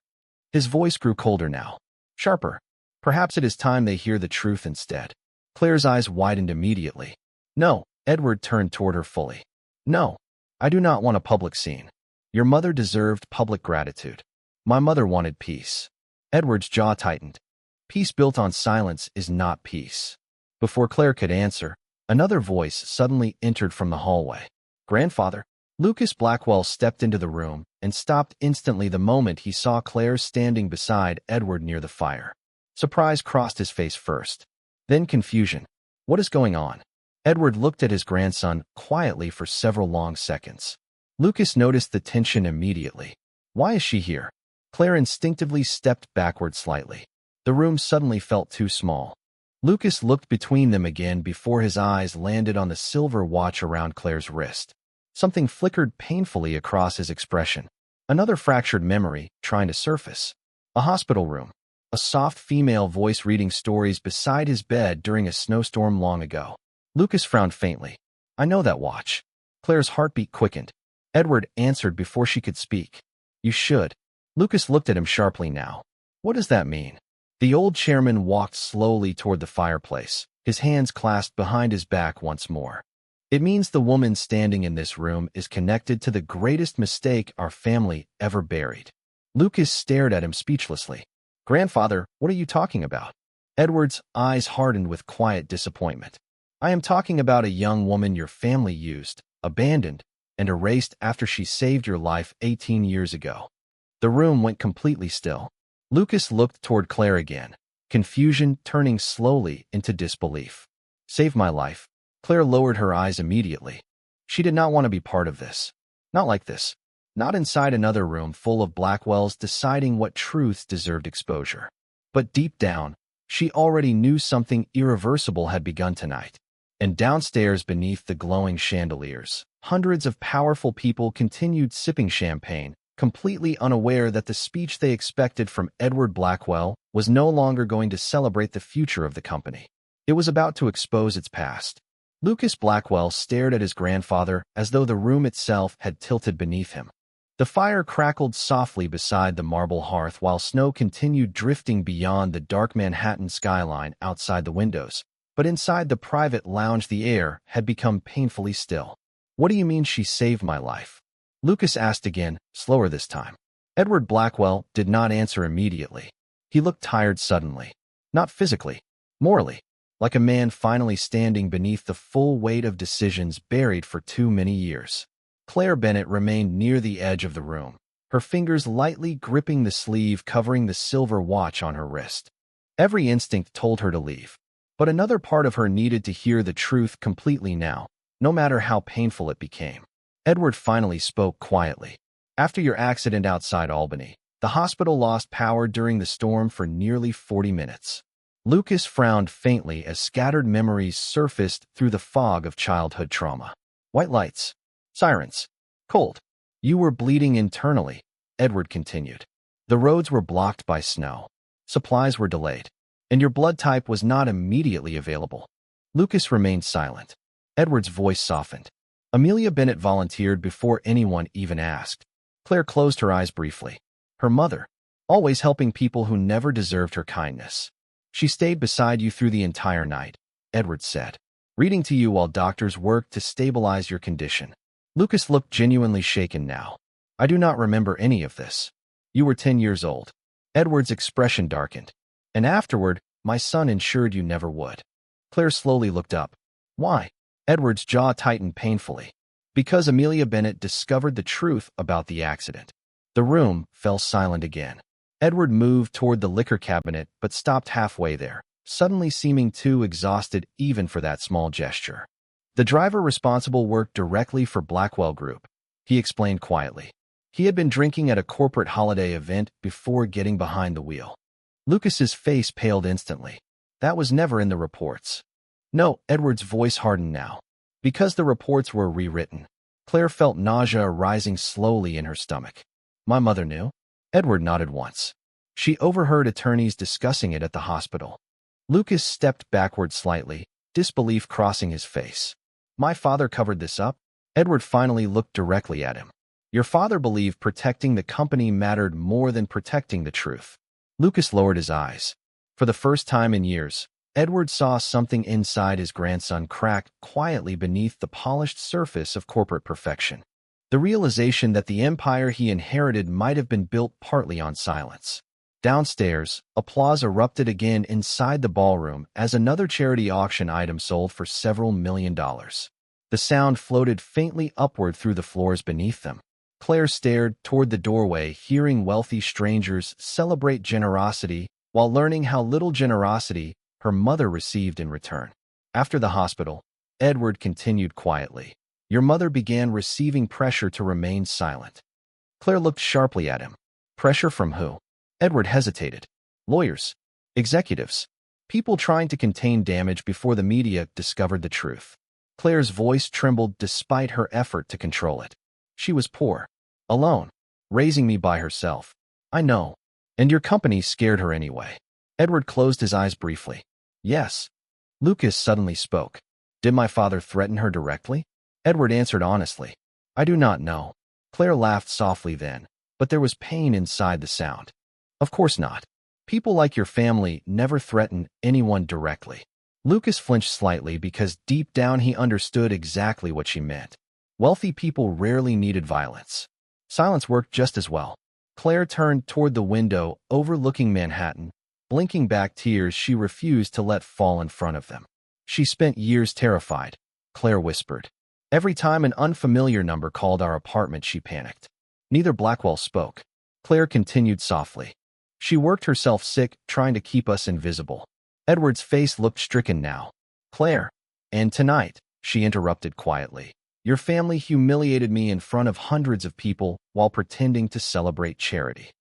His voice grew colder now, sharper. "Perhaps it is time they hear the truth instead." Claire's eyes widened immediately. "No." Edward turned toward her fully. "No, I do not want a public scene. Your mother deserved public gratitude. My mother wanted peace." Edward's jaw tightened. Peace built on silence is not peace. Before Claire could answer, another voice suddenly entered from the hallway. "Grandfather." Lucas Blackwell stepped into the room and stopped instantly the moment he saw Claire standing beside Edward near the fire. Surprise crossed his face first, then confusion. "What is going on?" Edward looked at his grandson quietly for several long seconds. Lucas noticed the tension immediately. "Why is she here?" Claire instinctively stepped backward slightly. The room suddenly felt too small. Lucas looked between them again before his eyes landed on the silver watch around Claire's wrist. Something flickered painfully across his expression. Another fractured memory trying to surface. A hospital room. A soft female voice reading stories beside his bed during a snowstorm long ago. Lucas frowned faintly. "I know that watch." Claire's heartbeat quickened. Edward answered before she could speak. "You should." Lucas looked at him sharply now. "What does that mean?" The old chairman walked slowly toward the fireplace, his hands clasped behind his back once more. "It means the woman standing in this room is connected to the greatest mistake our family ever buried." Lucas stared at him speechlessly. "Grandfather, what are you talking about?" Edward's eyes hardened with quiet disappointment. "I am talking about a young woman your family used, abandoned, and erased after she saved your life 18 years ago." The room went completely still. Lucas looked toward Claire again, confusion turning slowly into disbelief. "Save my life." Claire lowered her eyes immediately. She did not want to be part of this. Not like this. Not inside another room full of Blackwells deciding what truths deserved exposure. But deep down, she already knew something irreversible had begun tonight. And downstairs beneath the glowing chandeliers, hundreds of powerful people continued sipping champagne, completely unaware that the speech they expected from Edward Blackwell was no longer going to celebrate the future of the company. It was about to expose its past. Lucas Blackwell stared at his grandfather as though the room itself had tilted beneath him. The fire crackled softly beside the marble hearth while snow continued drifting beyond the dark Manhattan skyline outside the windows. But inside the private lounge the air had become painfully still. "What do you mean she saved my life?" Lucas asked again, slower this time. Edward Blackwell did not answer immediately. He looked tired suddenly. Not physically, morally, like a man finally standing beneath the full weight of decisions buried for too many years. Claire Bennett remained near the edge of the room, her fingers lightly gripping the sleeve covering the silver watch on her wrist. Every instinct told her to leave, but another part of her needed to hear the truth completely now, no matter how painful it became. Edward finally spoke quietly. "After your accident outside Albany, the hospital lost power during the storm for nearly 40 minutes. Lucas frowned faintly as scattered memories surfaced through the fog of childhood trauma. "White lights. Sirens. Cold. You were bleeding internally," Edward continued. "The roads were blocked by snow. Supplies were delayed. And your blood type was not immediately available." Lucas remained silent. Edward's voice softened. "Amelia Bennett volunteered before anyone even asked." Claire closed her eyes briefly. "Her mother, always helping people who never deserved her kindness. She stayed beside you through the entire night," Edward said, "reading to you while doctors worked to stabilize your condition." Lucas looked genuinely shaken now. "I do not remember any of this. You were 10 years old." Edward's expression darkened. "And afterward, my son ensured you never would." Claire slowly looked up. "Why?" Edward's jaw tightened painfully. because Amelia Bennett discovered the truth about the accident. The room fell silent again. Edward moved toward the liquor cabinet but stopped halfway there, suddenly seeming too exhausted even for that small gesture. The driver responsible worked directly for Blackwell Group, he explained quietly. He had been drinking at a corporate holiday event before getting behind the wheel. Lucas's face paled instantly. That was never in the reports. No, Edward's voice hardened now. Because the reports were rewritten. Claire felt nausea rising slowly in her stomach. My mother knew? Edward nodded once. She overheard attorneys discussing it at the hospital. Lucas stepped backward slightly, disbelief crossing his face. My father covered this up? Edward finally looked directly at him. Your father believed protecting the company mattered more than protecting the truth. Lucas lowered his eyes. For the first time in years, Edward saw something inside his grandson crack quietly beneath the polished surface of corporate perfection. The realization that the empire he inherited might have been built partly on silence. Downstairs, applause erupted again inside the ballroom as another charity auction item sold for several $1 million. The sound floated faintly upward through the floors beneath them. Claire stared toward the doorway, hearing wealthy strangers celebrate generosity while learning how little generosity her mother received in return. After the hospital, Edward continued quietly. Your mother began receiving pressure to remain silent. Claire looked sharply at him. Pressure from who? Edward hesitated. Lawyers, executives, people trying to contain damage before the media discovered the truth. Claire's voice trembled despite her effort to control it. She was poor, alone, raising me by herself. I know. And your company scared her anyway. Edward closed his eyes briefly. Yes. Lucas suddenly spoke. Did my father threaten her directly? Edward answered honestly. I do not know. Claire laughed softly then, but there was pain inside the sound. Of course not. People like your family never threaten anyone directly. Lucas flinched slightly because deep down he understood exactly what she meant. Wealthy people rarely needed violence. Silence worked just as well. Claire turned toward the window overlooking Manhattan, blinking back tears she refused to let fall in front of them. She spent years terrified, Claire whispered. Every time an unfamiliar number called our apartment, she panicked. Neither Blackwell spoke. Claire continued softly. She worked herself sick, trying to keep us invisible. Edward's face looked stricken now. Claire. And tonight, she interrupted quietly. Your family humiliated me in front of hundreds of people while pretending to celebrate charity.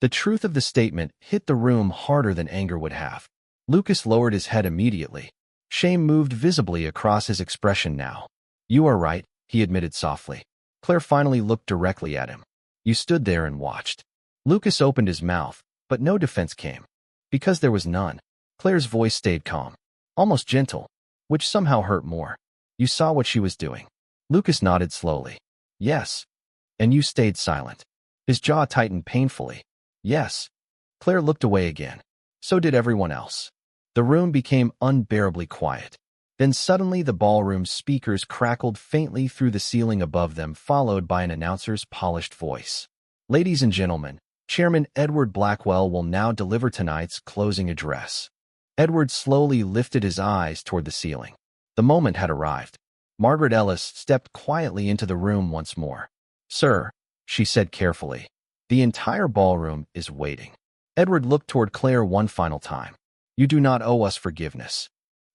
The truth of the statement hit the room harder than anger would have. Lucas lowered his head immediately. Shame moved visibly across his expression now. You are right, he admitted softly. Claire finally looked directly at him. You stood there and watched. Lucas opened his mouth, but no defense came. Because there was none. Claire's voice stayed calm, almost gentle, which somehow hurt more. You saw what she was doing. Lucas nodded slowly. Yes. And you stayed silent. His jaw tightened painfully. Yes. Claire looked away again. So did everyone else. The room became unbearably quiet. Then suddenly the ballroom speakers crackled faintly through the ceiling above them, followed by an announcer's polished voice. Ladies and gentlemen, Chairman Edward Blackwell will now deliver tonight's closing address. Edward slowly lifted his eyes toward the ceiling. The moment had arrived. Margaret Ellis stepped quietly into the room once more. Sir, she said carefully, the entire ballroom is waiting. Edward looked toward Claire one final time. You do not owe us forgiveness.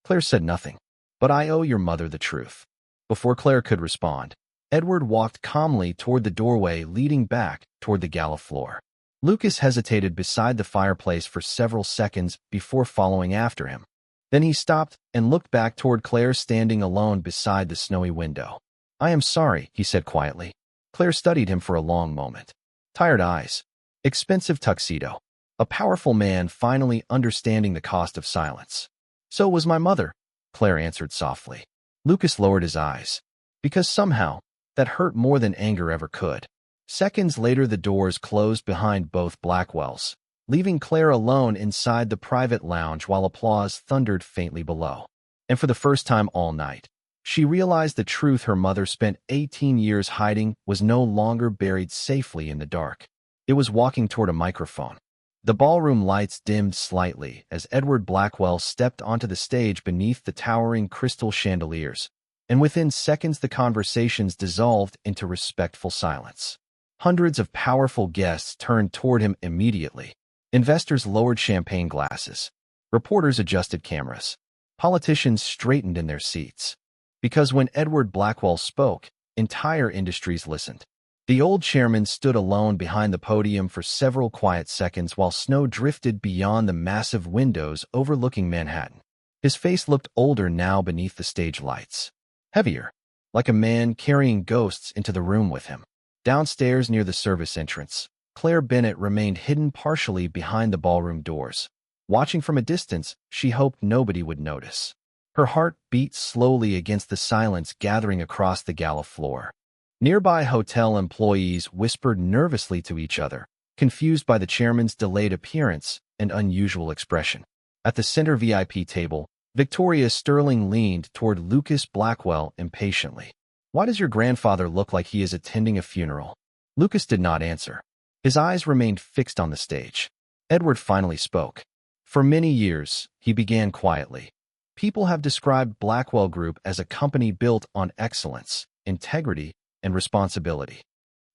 Claire said nothing. But I owe your mother the truth. Before Claire could respond, Edward walked calmly toward the doorway leading back toward the gala floor. Lucas hesitated beside the fireplace for several seconds before following after him. Then he stopped and looked back toward Claire standing alone beside the snowy window. I am sorry, he said quietly. Claire studied him for a long moment. Tired eyes. Expensive tuxedo. A powerful man finally understanding the cost of silence. So was my mother, Claire answered softly. Lucas lowered his eyes. Because somehow, that hurt more than anger ever could. Seconds later the doors closed behind both Blackwells, leaving Claire alone inside the private lounge while applause thundered faintly below. And for the first time all night, she realized the truth her mother spent 18 years hiding was no longer buried safely in the dark. It was walking toward a microphone. The ballroom lights dimmed slightly as Edward Blackwell stepped onto the stage beneath the towering crystal chandeliers. and within seconds the conversations dissolved into respectful silence. Hundreds of powerful guests turned toward him immediately. Investors lowered champagne glasses. Reporters adjusted cameras. Politicians straightened in their seats. Because when Edward Blackwell spoke, entire industries listened. The old chairman stood alone behind the podium for several quiet seconds while snow drifted beyond the massive windows overlooking Manhattan. His face looked older now beneath the stage lights. Heavier, like a man carrying ghosts into the room with him. Downstairs near the service entrance, Claire Bennett remained hidden partially behind the ballroom doors. Watching from a distance, she hoped nobody would notice. Her heart beat slowly against the silence gathering across the gala floor. Nearby hotel employees whispered nervously to each other, confused by the chairman's delayed appearance and unusual expression. At the center VIP table, Victoria Sterling leaned toward Lucas Blackwell impatiently. "Why does your grandfather look like he is attending a funeral?" Lucas did not answer. His eyes remained fixed on the stage. Edward finally spoke. "For many years," he began quietly, "people have described Blackwell Group as a company built on excellence, integrity, and responsibility."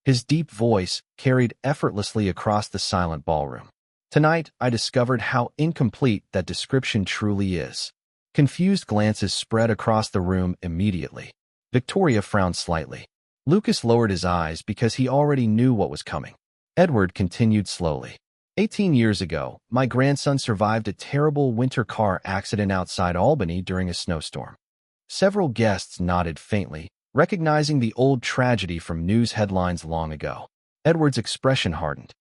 His deep voice carried effortlessly across the silent ballroom. "Tonight, I discovered how incomplete that description truly is." Confused glances spread across the room immediately. Victoria frowned slightly. Lucas lowered his eyes because he already knew what was coming. Edward continued slowly. 18 years ago, my grandson survived a terrible winter car accident outside Albany during a snowstorm. Several guests nodded faintly, recognizing the old tragedy from news headlines long ago. Edward's expression hardened.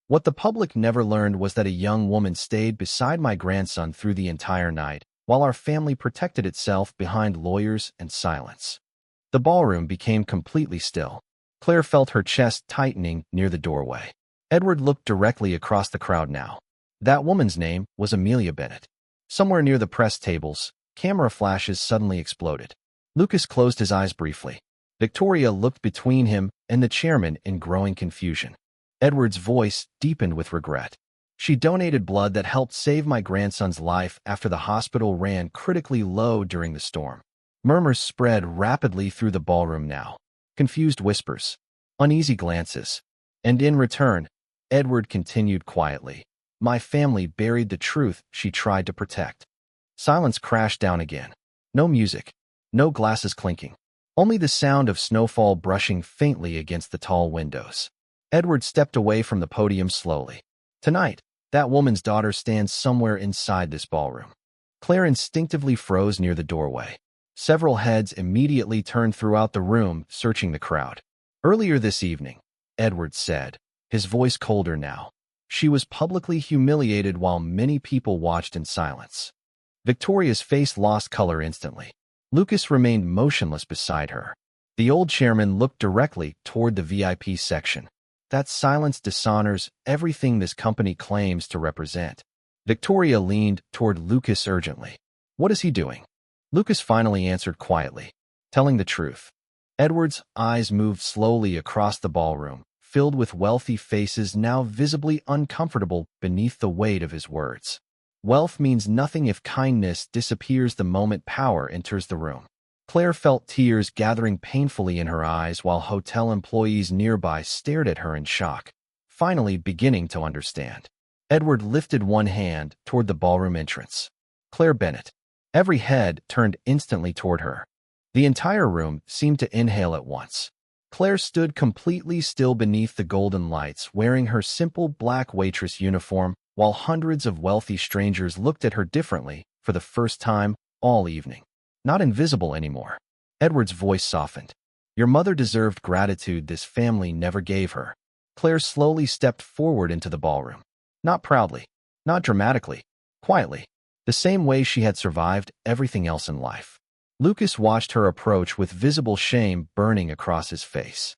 "What the public never learned was that a young woman stayed beside my grandson through the entire night, while our family protected itself behind lawyers and silence." The ballroom became completely still. Claire felt her chest tightening near the doorway. Edward looked directly across the crowd now. That woman's name was Amelia Bennett. Somewhere near the press tables, camera flashes suddenly exploded. Lucas closed his eyes briefly. Victoria looked between him and the chairman in growing confusion. Edward's voice deepened with regret. "She donated blood that helped save my grandson's life after the hospital ran critically low during the storm." Murmurs spread rapidly through the ballroom now. Confused whispers, uneasy glances. And in return, Edward continued quietly. "My family buried the truth she tried to protect." Silence crashed down again. No music. No glasses clinking. Only the sound of snowfall brushing faintly against the tall windows. Edward stepped away from the podium slowly. Tonight, that woman's daughter stands somewhere inside this ballroom. Claire instinctively froze near the doorway. Several heads immediately turned throughout the room, searching the crowd. "Earlier this evening," Edward said, his voice colder now, "she was publicly humiliated while many people watched in silence." Victoria's face lost color instantly. Lucas remained motionless beside her. The old chairman looked directly toward the VIP section. "That silence dishonors everything this company claims to represent." Victoria leaned toward Lucas urgently. "What is he doing?" Lucas finally answered quietly, "Telling the truth." Edward's eyes moved slowly across the ballroom, filled with wealthy faces now visibly uncomfortable beneath the weight of his words. Wealth means nothing if kindness disappears the moment power enters the room. Claire felt tears gathering painfully in her eyes while hotel employees nearby stared at her in shock, finally beginning to understand. Edward lifted one hand toward the ballroom entrance. "Claire Bennett." Every head turned instantly toward her. The entire room seemed to inhale at once. Claire stood completely still beneath the golden lights, wearing her simple black waitress uniform, while hundreds of wealthy strangers looked at her differently for the first time all evening. Not invisible anymore. Edward's voice softened. "Your mother deserved gratitude this family never gave her." Claire slowly stepped forward into the ballroom. Not proudly, not dramatically, quietly, the same way she had survived everything else in life. Lucas watched her approach with visible shame burning across his face.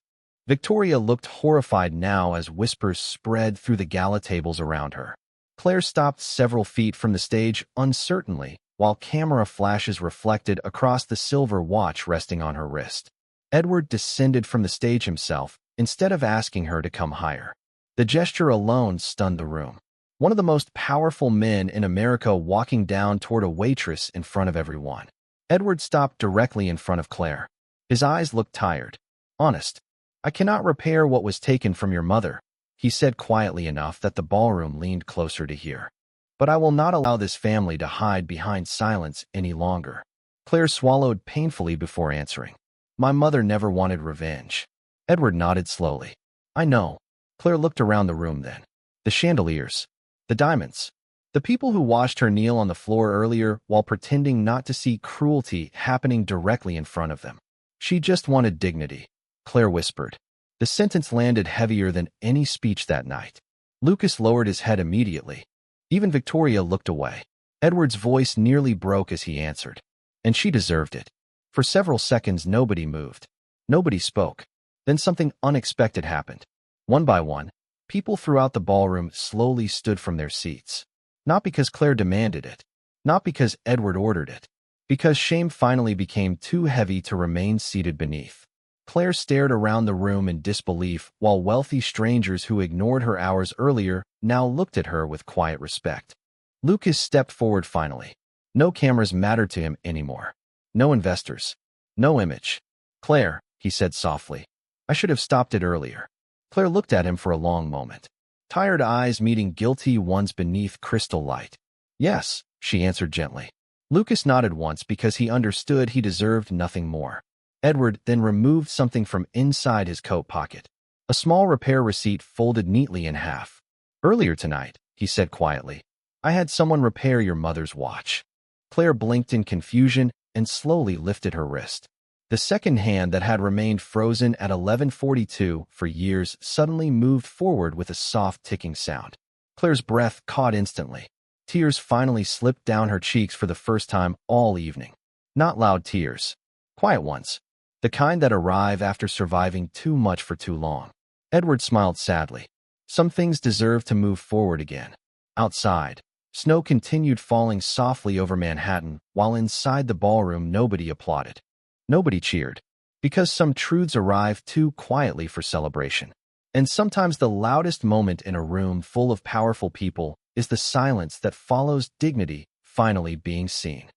Victoria looked horrified now as whispers spread through the gala tables around her. Claire stopped several feet from the stage uncertainly, while camera flashes reflected across the silver watch resting on her wrist. Edward descended from the stage himself, instead of asking her to come higher. The gesture alone stunned the room. One of the most powerful men in America walking down toward a waitress in front of everyone. Edward stopped directly in front of Claire. His eyes looked tired. Honest. I cannot repair what was taken from your mother, he said quietly enough that the ballroom leaned closer to hear. But I will not allow this family to hide behind silence any longer. Claire swallowed painfully before answering. My mother never wanted revenge. Edward nodded slowly. I know. Claire looked around the room then. The chandeliers. The diamonds. The people who watched her kneel on the floor earlier while pretending not to see cruelty happening directly in front of them. She just wanted dignity, Claire whispered. The sentence landed heavier than any speech that night. Lucas lowered his head immediately. Even Victoria looked away. Edward's voice nearly broke as he answered. And she deserved it. For several seconds nobody moved. Nobody spoke. Then something unexpected happened. One by one, people throughout the ballroom slowly stood from their seats. Not because Claire demanded it. Not because Edward ordered it. Because shame finally became too heavy to remain seated beneath. Claire stared around the room in disbelief while wealthy strangers who ignored her hours earlier now looked at her with quiet respect. Lucas stepped forward finally. No cameras mattered to him anymore. No investors. No image. Claire, he said softly. I should have stopped it earlier. Claire looked at him for a long moment. Tired eyes meeting guilty ones beneath crystal light. Yes, she answered gently. Lucas nodded once because he understood he deserved nothing more. Edward then removed something from inside his coat pocket. A small repair receipt folded neatly in half. Earlier tonight, he said quietly, I had someone repair your mother's watch. Claire blinked in confusion and slowly lifted her wrist. The second hand that had remained frozen at 11:42 for years suddenly moved forward with a soft ticking sound. Claire's breath caught instantly. Tears finally slipped down her cheeks for the first time all evening. Not loud tears. Quiet ones. The kind that arrive after surviving too much for too long. Edward smiled sadly. Some things deserve to move forward again. Outside, snow continued falling softly over Manhattan, while inside the ballroom nobody applauded. Nobody cheered, because some truths arrive too quietly for celebration. And sometimes the loudest moment in a room full of powerful people is the silence that follows dignity finally being seen.